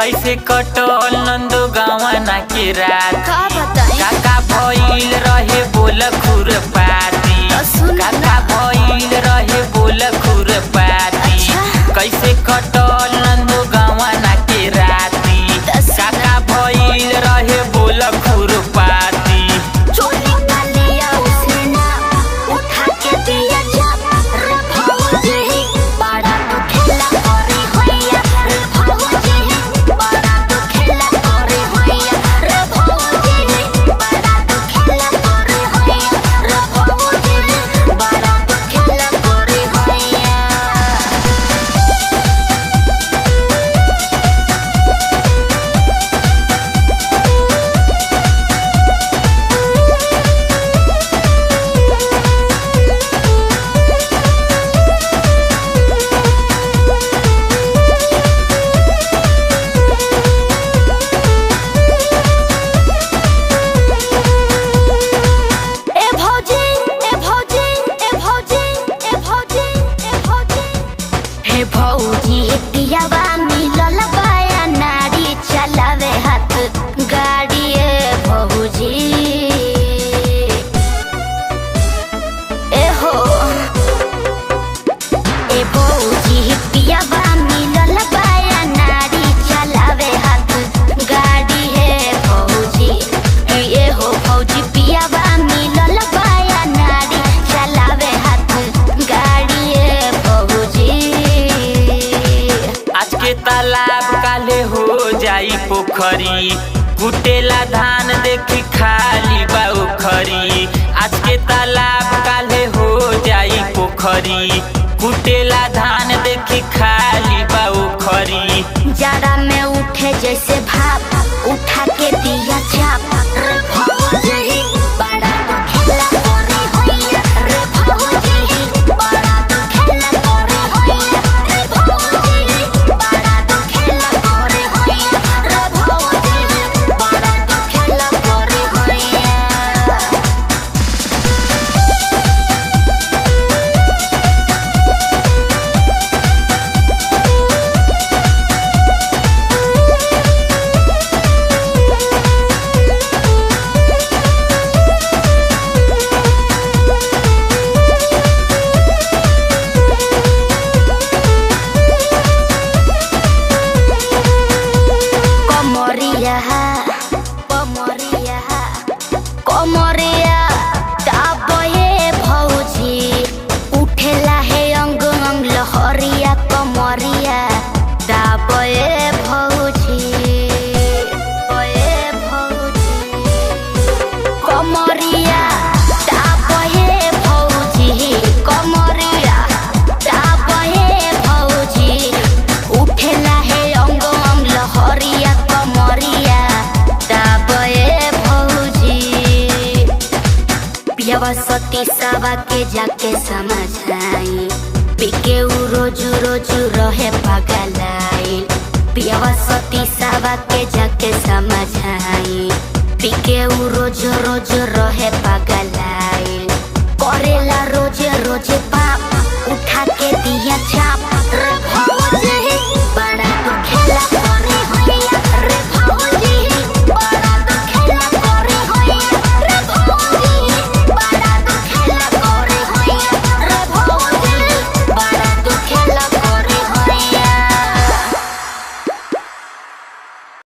कैसे कटल नंदो गवाना के रात का बताई काका भइल रहे बोल खुरपाती काका भइल रहे बोल खुरपाती कैसे कटल नंदो गवाना के राती काका भइल रहे बोल खुरपाती चोली का लिया उसने ना उठा के दिया जब रे भौजी बड़ा तो खेला करे होया रे भौजी बड़ा तो खेला करे होया रे भौजी बड़ा तो खेला करे होया रे भौजी बड़ा तो खेला करे होया। ए भौजी ए भौजी ए भौजी ए भौजी ए भौजी हे भौजी पियावा मिलल बाया नारी चलावे हाथ गाड़ी ए भौजी ए हो ए भौजी पियावा मिलल बाया नारी चलावे हाथ गाड़ी ए भौजी ए हो भौजी पियावा मिलल बाया नारी चलावे हाथ गाड़ी ए भौजी। आज के तालाब काले हो जाई पोखरी कुटेला धान देखी खाली बा उखरी आज के तालाब काले हो जाई पोखरी कुटेला धान देखी खाली बा उखरी जाड़ा में उठे जैसे भाप उठा के दिया चाप रे भौजी बड़ा तो खेला करे होया रे भौजी बड़ा तो खेला करे होया रे भौजी बड़ा तो खेला करे होया रे भौजी बड़ा तो खेला करे होया। कमरिया कमरिया कमरिया दाबे भौजी उठेला है अंग अंग लहरिया कमरिया दाबे भौजी ए भौजी कमरिया दाबे भौजी कमरिया दाबे भौजी उठेला है अंग अंग लहरिया कमरिया दाबे भौजी पियावा सती सावा के जाके समझाई पिके उ रोजू रोजू रहे पगलाई पियावा सती सावा के जाके समझाई पिके उ रोज रोज रहे पगलाई करेला रोजे रोजे पाप उठा के दिया छाप रे